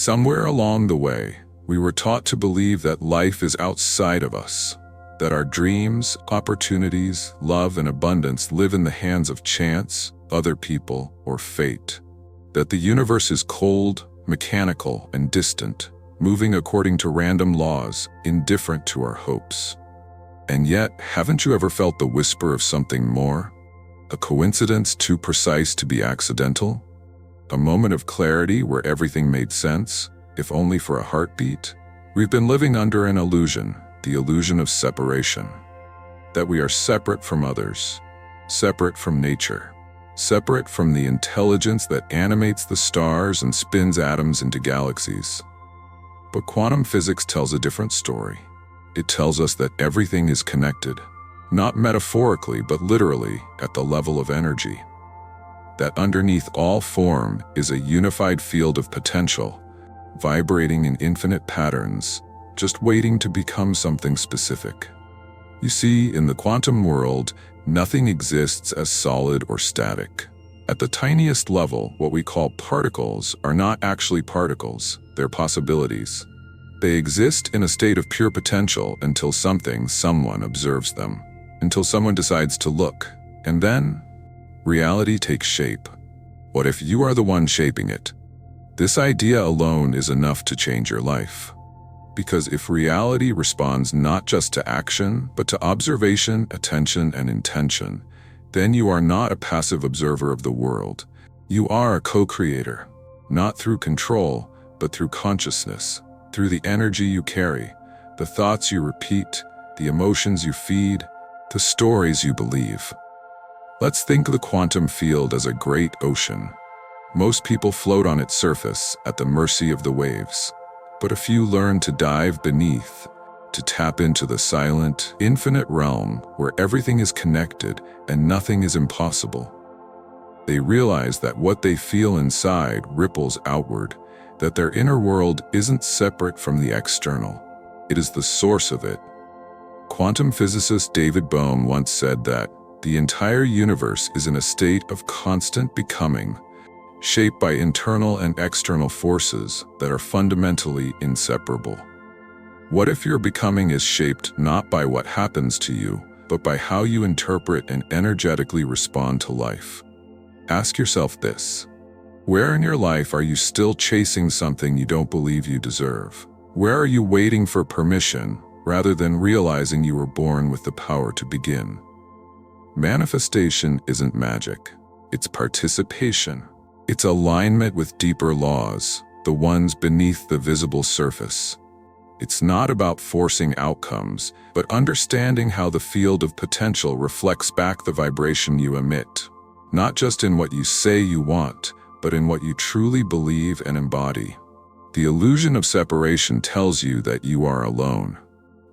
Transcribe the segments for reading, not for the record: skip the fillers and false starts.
Somewhere along the way, we were taught to believe that life is outside of us, that our dreams, opportunities, love, and abundance live in the hands of chance, other people, or fate. That the universe is cold, mechanical, and distant, moving according to random laws, indifferent to our hopes. And yet, haven't you ever felt the whisper of something more? A coincidence too precise to be accidental? A moment of clarity where everything made sense, if only for a heartbeat? We've been living under an illusion, the illusion of separation. That we are separate from others, separate from nature, separate from the intelligence that animates the stars and spins atoms into galaxies. But quantum physics tells a different story. It tells us that everything is connected, not metaphorically but literally at the level of energy. That underneath all form is a unified field of potential, vibrating in infinite patterns, just waiting to become something specific. You see, in the quantum world, nothing exists as solid or static. At the tiniest level, what we call particles are not actually particles, they're possibilities. They exist in a state of pure potential until someone observes them, until someone decides to look, and then reality takes shape. What if you are the one shaping it? This idea alone is enough to change your life. Because if reality responds not just to action, but to observation, attention, and intention, then you are not a passive observer of the world. You are a co-creator, not through control, but through consciousness, through the energy you carry, the thoughts you repeat, the emotions you feed, the stories you believe. Let's think of the quantum field as a great ocean. Most people float on its surface at the mercy of the waves, but a few learn to dive beneath, to tap into the silent, infinite realm where everything is connected and nothing is impossible. They realize that what they feel inside ripples outward, that their inner world isn't separate from the external. It is the source of it. Quantum physicist David Bohm once said that the entire universe is in a state of constant becoming, shaped by internal and external forces that are fundamentally inseparable. What if your becoming is shaped not by what happens to you, but by how you interpret and energetically respond to life? Ask yourself this. Where in your life are you still chasing something you don't believe you deserve? Where are you waiting for permission rather than realizing you were born with the power to begin? Manifestation isn't magic. It's participation. It's alignment with deeper laws, the ones beneath the visible surface. It's not about forcing outcomes, but understanding how the field of potential reflects back the vibration you emit. Not just in what you say you want, but in what you truly believe and embody. The illusion of separation tells you that you are alone.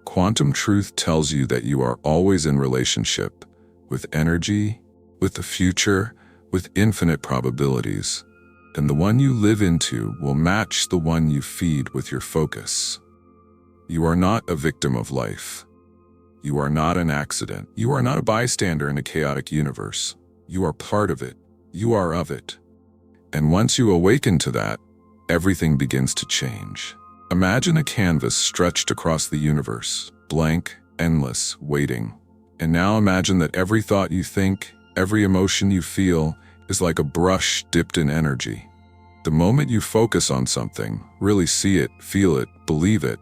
Quantum truth tells you that you are always in relationship, with energy, with the future, with infinite probabilities. And the one you live into will match the one you feed with your focus. You are not a victim of life. You are not an accident. You are not a bystander in a chaotic universe. You are part of it. You are of it. And once you awaken to that, everything begins to change. Imagine a canvas stretched across the universe, blank, endless, waiting. And now imagine that every thought you think, every emotion you feel, is like a brush dipped in energy. The moment you focus on something, really see it, feel it, believe it,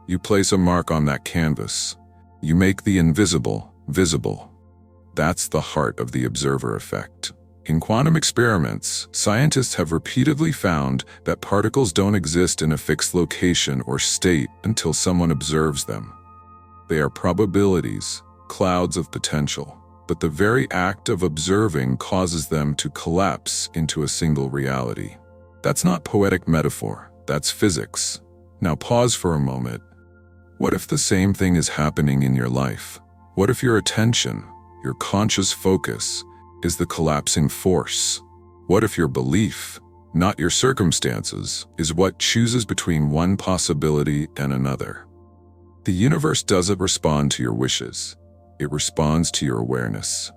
you place a mark on that canvas. You make the invisible visible. That's the heart of the observer effect. In quantum experiments, scientists have repeatedly found that particles don't exist in a fixed location or state until someone observes them. They are probabilities, clouds of potential, but the very act of observing causes them to collapse into a single reality. That's not poetic metaphor, that's physics. Now pause for a moment. What if the same thing is happening in your life? What if your attention, your conscious focus, is the collapsing force? What if your belief, not your circumstances, is what chooses between one possibility and another? The universe doesn't respond to your wishes. It responds to your awareness.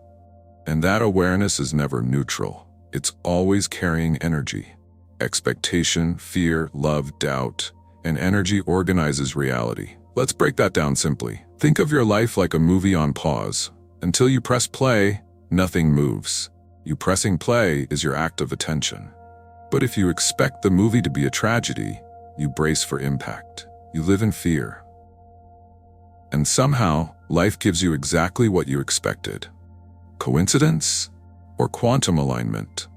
And that awareness is never neutral. It's always carrying energy. Expectation, fear, love, doubt, and energy organizes reality. Let's break that down simply. Think of your life like a movie on pause. Until you press play, nothing moves. You pressing play is your act of attention. But if you expect the movie to be a tragedy, you brace for impact. You live in fear. And somehow, life gives you exactly what you expected. Coincidence? Or quantum alignment?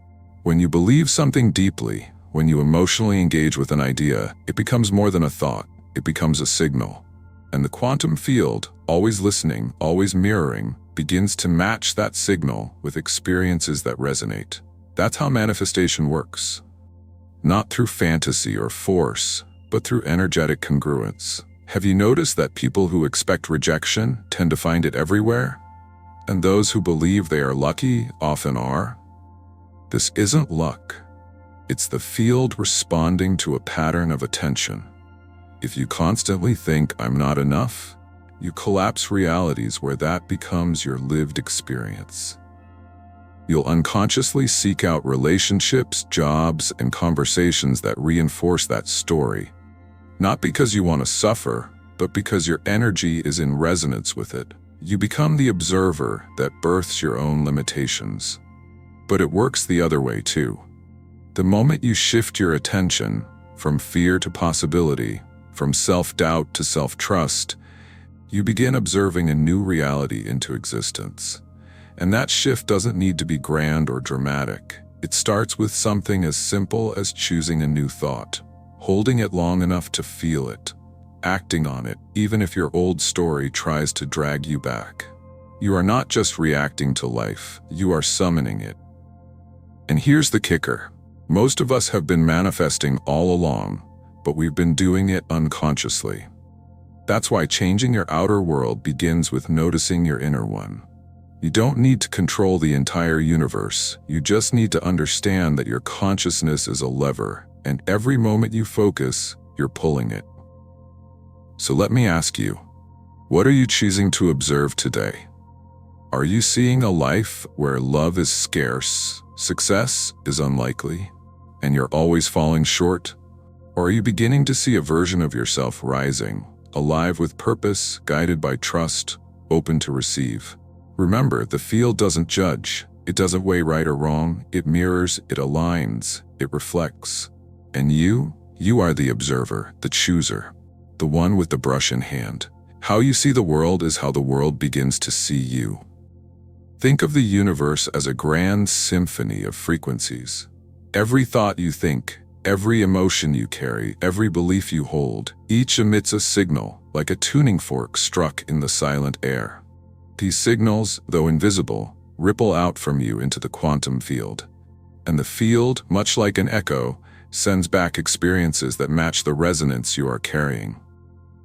When you believe something deeply, when you emotionally engage with an idea, it becomes more than a thought. It becomes a signal. And the quantum field, always listening, always mirroring, begins to match that signal with experiences that resonate. That's how manifestation works. Not through fantasy or force, but through energetic congruence. Have you noticed that people who expect rejection tend to find it everywhere? And those who believe they are lucky often are? This isn't luck. It's the field responding to a pattern of attention. If you constantly think, "I'm not enough," you collapse realities where that becomes your lived experience. You'll unconsciously seek out relationships, jobs, and conversations that reinforce that story. Not because you want to suffer, but because your energy is in resonance with it. You become the observer that births your own limitations. But it works the other way too. The moment you shift your attention from fear to possibility, from self-doubt to self-trust, you begin observing a new reality into existence. And that shift doesn't need to be grand or dramatic. It starts with something as simple as choosing a new thought, holding it long enough to feel it, acting on it, even if your old story tries to drag you back. You are not just reacting to life, you are summoning it. And here's the kicker. Most of us have been manifesting all along, but we've been doing it unconsciously. That's why changing your outer world begins with noticing your inner one. You don't need to control the entire universe. You just need to understand that your consciousness is a lever, and every moment you focus, you're pulling it. So let me ask you, what are you choosing to observe today? Are you seeing a life where love is scarce, success is unlikely, and you're always falling short? Or are you beginning to see a version of yourself rising, alive with purpose, guided by trust, open to receive? Remember, the field doesn't judge. It doesn't weigh right or wrong. It mirrors, it aligns, it reflects. And you are the observer, the chooser, the one with the brush in hand. How you see the world is how the world begins to see you. Think of the universe as a grand symphony of frequencies. Every thought you think, every emotion you carry, every belief you hold, each emits a signal, like a tuning fork struck in the silent air. These signals, though invisible, ripple out from you into the quantum field. And the field, much like an echo, sends back experiences that match the resonance you are carrying.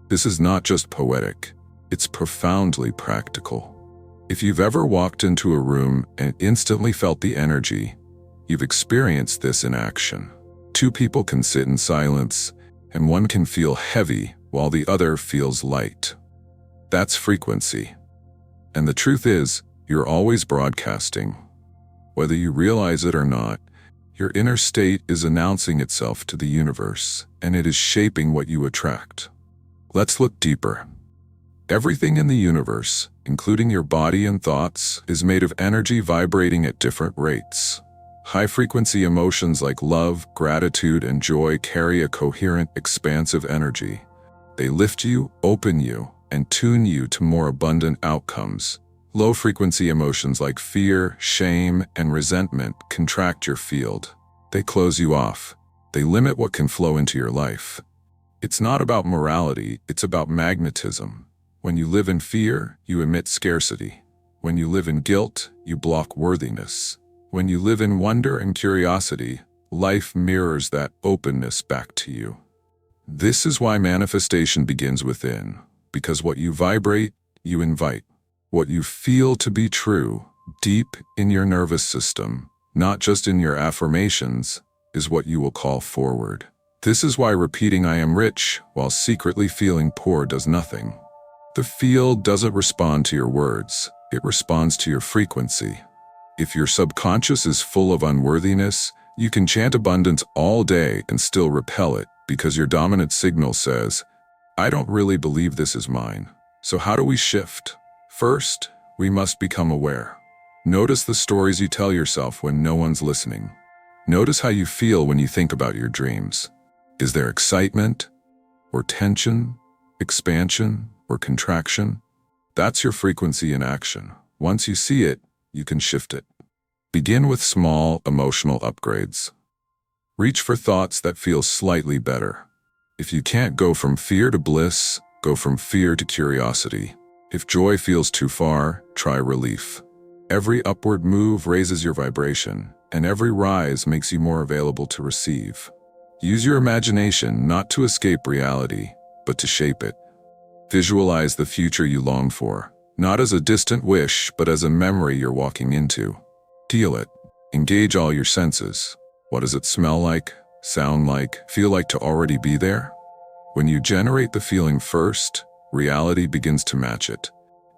This is not just poetic, it's profoundly practical. If you've ever walked into a room and instantly felt the energy, you've experienced this in action. Two people can sit in silence, and one can feel heavy while the other feels light. That's frequency. And the truth is, you're always broadcasting. Whether you realize it or not, your inner state is announcing itself to the universe, and it is shaping what you attract. Let's look deeper. Everything in the universe, including your body and thoughts, is made of energy vibrating at different rates. High-frequency emotions like love, gratitude, and joy carry a coherent, expansive energy. They lift you, open you, and tune you to more abundant outcomes. Low-frequency emotions like fear, shame, and resentment contract your field. They close you off. They limit what can flow into your life. It's not about morality, it's about magnetism. When you live in fear, you emit scarcity. When you live in guilt, you block worthiness. When you live in wonder and curiosity, life mirrors that openness back to you. This is why manifestation begins within. Because what you vibrate, you invite. What you feel to be true, deep in your nervous system, not just in your affirmations, is what you will call forward. This is why repeating "I am rich" while secretly feeling poor does nothing. The field doesn't respond to your words, it responds to your frequency. If your subconscious is full of unworthiness, You can chant abundance all day and still repel it because your dominant signal says, I don't really believe this is mine. So how do we shift? First, we must become aware. Notice the stories you tell yourself when no one's listening. Notice how you feel when you think about your dreams. Is there excitement, or tension, expansion, or contraction? That's your frequency in action. Once you see it, you can shift it. Begin with small emotional upgrades. Reach for thoughts that feel slightly better. If you can't go from fear to bliss, go from fear to curiosity. If joy feels too far, try relief. Every upward move raises your vibration, and every rise makes you more available to receive. Use your imagination not to escape reality, but to shape it. Visualize the future you long for, not as a distant wish, but as a memory you're walking into. Feel it. Engage all your senses. What does it smell like, sound like, feel like to already be there? When you generate the feeling first, reality begins to match it.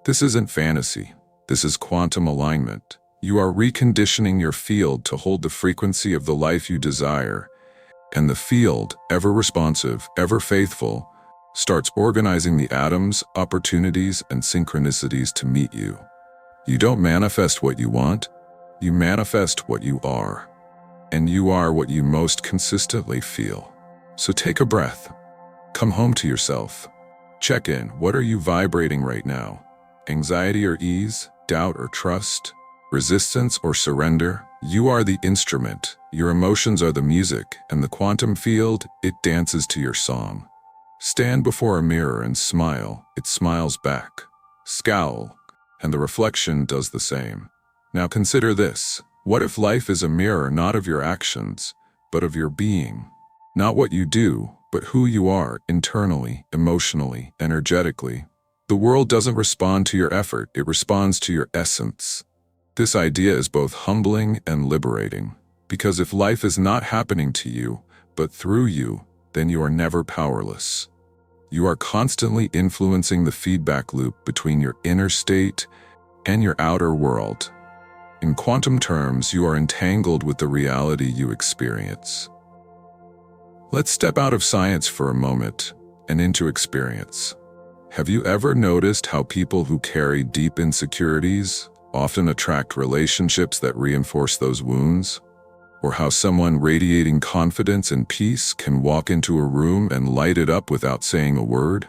This isn't fantasy. This is quantum alignment. You are reconditioning your field to hold the frequency of the life you desire, and the field, ever responsive, ever faithful, starts organizing the atoms, opportunities, and synchronicities to meet you. You don't manifest what you want, you manifest what you are. And you are what you most consistently feel. So take a breath. Come home to yourself. Check in. What are you vibrating right now? Anxiety or ease? Doubt or trust? Resistance or surrender? You are the instrument. Your emotions are the music, and the quantum field, it dances to your song. Stand before a mirror and smile. It smiles back. Scowl, and the reflection does the same. Now consider this. What if life is a mirror not of your actions, but of your being? Not what you do, but who you are internally, emotionally, energetically. The world doesn't respond to your effort, it responds to your essence. This idea is both humbling and liberating, because if life is not happening to you, but through you, then you are never powerless. You are constantly influencing the feedback loop between your inner state and your outer world. In quantum terms, you are entangled with the reality you experience. Let's step out of science for a moment and into experience. Have you ever noticed how people who carry deep insecurities often attract relationships that reinforce those wounds? Or how someone radiating confidence and peace can walk into a room and light it up without saying a word?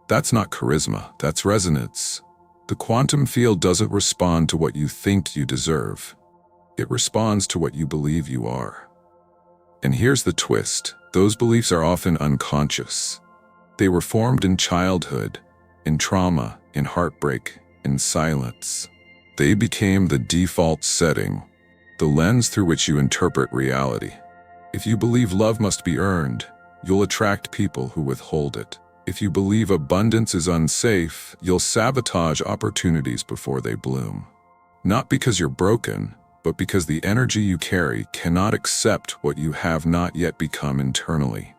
That's not charisma, that's resonance. The quantum field doesn't respond to what you think you deserve. It responds to what you believe you are. And here's the twist. Those beliefs are often unconscious. They were formed in childhood, in trauma, in heartbreak, in silence. They became the default setting, the lens through which you interpret reality. If you believe love must be earned, you'll attract people who withhold it. If you believe abundance is unsafe, you'll sabotage opportunities before they bloom. Not because you're broken, but because the energy you carry cannot accept what you have not yet become internally.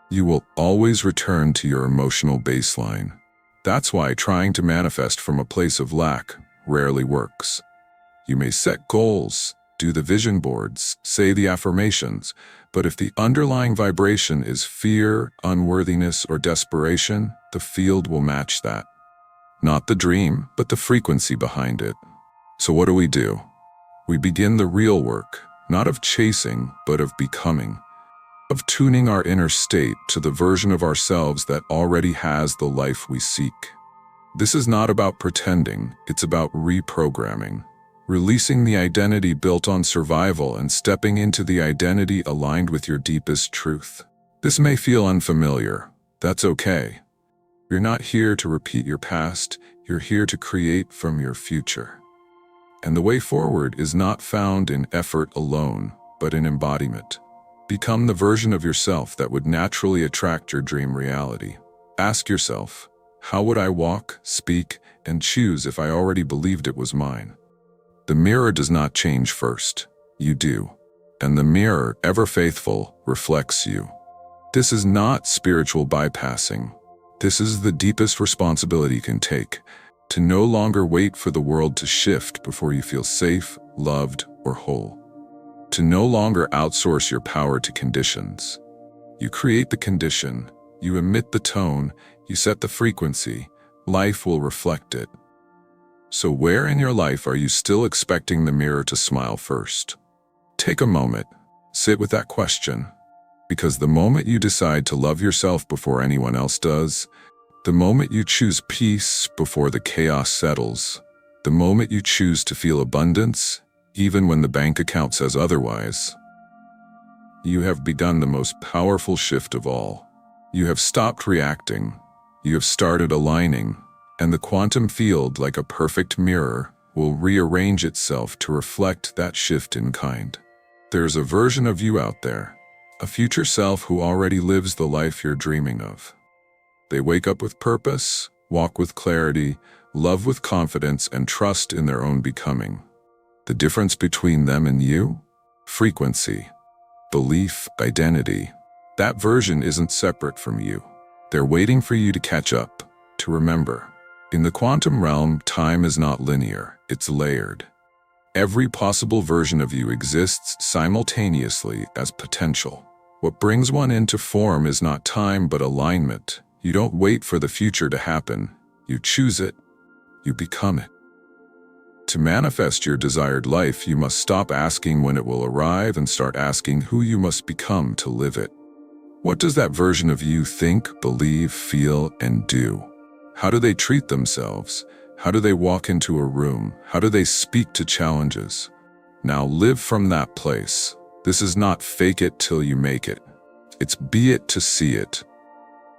You will always return to your emotional baseline. That's why trying to manifest from a place of lack rarely works. You may set goals, do the vision boards, say the affirmations, but if the underlying vibration is fear, unworthiness, or desperation, the field will match that. Not the dream, but the frequency behind it. So what do? We begin the real work, not of chasing, but of becoming, of tuning our inner state to the version of ourselves that already has the life we seek. This is not about pretending, it's about reprogramming. Releasing the identity built on survival and stepping into the identity aligned with your deepest truth. This may feel unfamiliar. That's okay. You're not here to repeat your past, you're here to create from your future. And the way forward is not found in effort alone, but in embodiment. Become the version of yourself that would naturally attract your dream reality. Ask yourself, how would I walk, speak, and choose if I already believed it was mine? The mirror does not change first, you do. And the mirror, ever faithful, reflects you. This is not spiritual bypassing. This is the deepest responsibility you can take, to no longer wait for the world to shift before you feel safe, loved, or whole. to no longer outsource your power to conditions. You create the condition, you emit the tone, you set the frequency, life will reflect it. So where in your life are you still expecting the mirror to smile first? Take a moment, sit with that question, because the moment you decide to love yourself before anyone else does, the moment you choose peace before the chaos settles, the moment you choose to feel abundance, even when the bank account says otherwise, you have begun the most powerful shift of all. You have stopped reacting, you have started aligning, and the quantum field, like a perfect mirror, will rearrange itself to reflect that shift in kind. There's a version of you out there, a future self who already lives the life you're dreaming of. They wake up with purpose, walk with clarity, love with confidence, and trust in their own becoming. The difference between them and you? Frequency, belief, identity. That version isn't separate from you. They're waiting for you to catch up, to remember. In the quantum realm, time is not linear, it's layered. Every possible version of you exists simultaneously as potential. What brings one into form is not time but alignment. You don't wait for the future to happen. You choose it. You become it. To manifest your desired life, you must stop asking when it will arrive and start asking who you must become to live it. What does that version of you think, believe, feel, and do? How do they treat themselves? How do they walk into a room? How do they speak to challenges? Now live from that place. This is not fake it till you make it. It's be it to see it.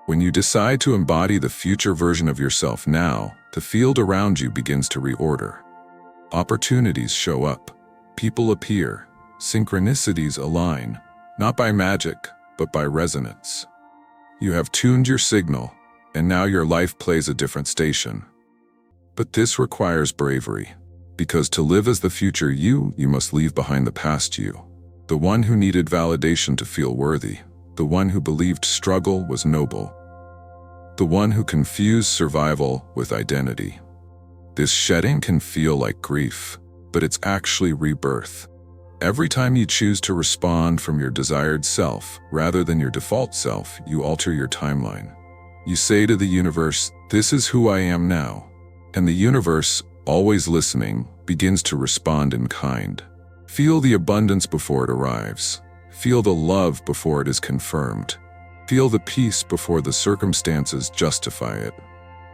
When you decide to embody the future version of yourself now, the field around you begins to reorder. Opportunities show up. People appear. Synchronicities align, not by magic, but by resonance. You have tuned your signal, and now your life plays a different station. But this requires bravery, because to live as the future you must leave behind the past you. The one who needed validation to feel worthy, the one who believed struggle was noble, the one who confused survival with identity. This shedding can feel like grief, but it's actually rebirth. Every time you choose to respond from your desired self rather than your default self, you alter your timeline. You say to the universe, "This is who I am now." And the universe, always listening, begins to respond in kind. Feel the abundance before it arrives. Feel the love before it is confirmed. Feel the peace before the circumstances justify it.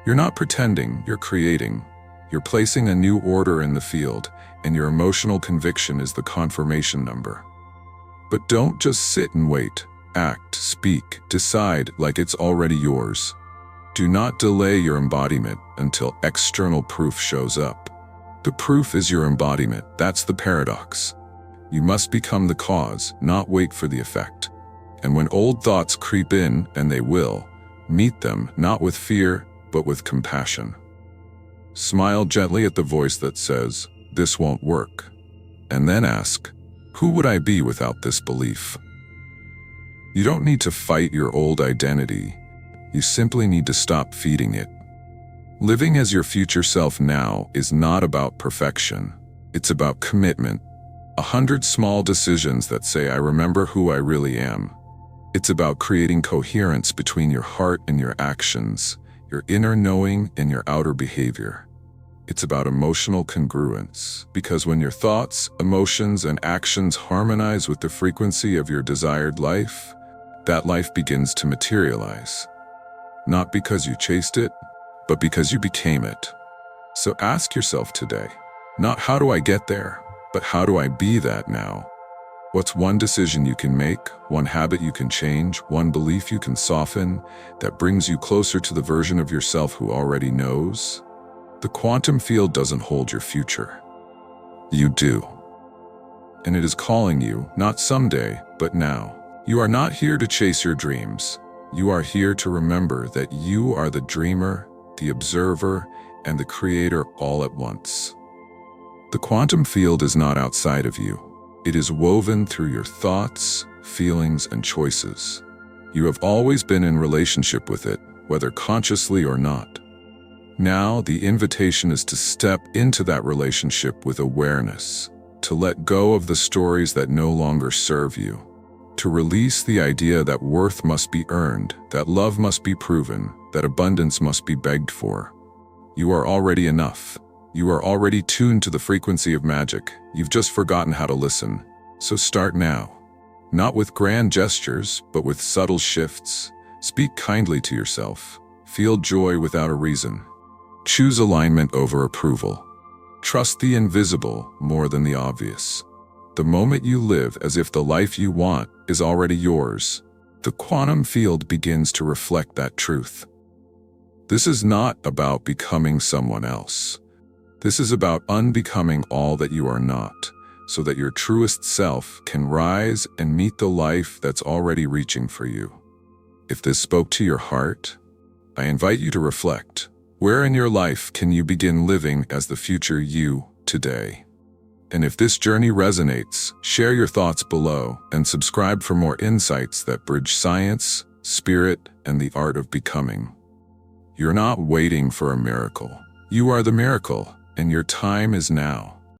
You're not pretending, you're creating. You're placing a new order in the field, and your emotional conviction is the confirmation number. But don't just sit and wait. Act, speak, decide like it's already yours. Do not delay your embodiment until external proof shows up. The proof is your embodiment. That's the paradox. You must become the cause, not wait for the effect. And when old thoughts creep in, and they will, meet them not with fear, but with compassion. Smile gently at the voice that says, "This won't work." And then ask, "Who would I be without this belief?" You don't need to fight your old identity. You simply need to stop feeding it. Living as your future self now is not about perfection. It's about commitment. 100 small decisions that say, "I remember who I really am." It's about creating coherence between your heart and your actions, your inner knowing and your outer behavior. It's about emotional congruence, because when your thoughts, emotions, and actions harmonize with the frequency of your desired life, that life begins to materialize. Not because you chased it, but because you became it. So ask yourself today, not how do I get there, but how do I be that now? What's one decision you can make, one habit you can change, one belief you can soften that brings you closer to the version of yourself who already knows? The quantum field doesn't hold your future. You do. And it is calling you, not someday, but now. You are not here to chase your dreams. You are here to remember that you are the dreamer, the observer, and the creator all at once. The quantum field is not outside of you. It is woven through your thoughts, feelings, and choices. You have always been in relationship with it, whether consciously or not. Now, the invitation is to step into that relationship with awareness, to let go of the stories that no longer serve you, to release the idea that worth must be earned, that love must be proven, that abundance must be begged for. You are already enough. You are already tuned to the frequency of magic. You've just forgotten how to listen. So start now. Not with grand gestures, but with subtle shifts. Speak kindly to yourself. Feel joy without a reason. Choose alignment over approval. Trust the invisible more than the obvious. The moment you live as if the life you want is already yours, the quantum field begins to reflect that truth. This is not about becoming someone else. This is about unbecoming all that you are not, so that your truest self can rise and meet the life that's already reaching for you. If this spoke to your heart, I invite you to reflect. Where in your life can you begin living as the future you today? And if this journey resonates, share your thoughts below and subscribe for more insights that bridge science, spirit, and the art of becoming. You're not waiting for a miracle. You are the miracle, and your time is now.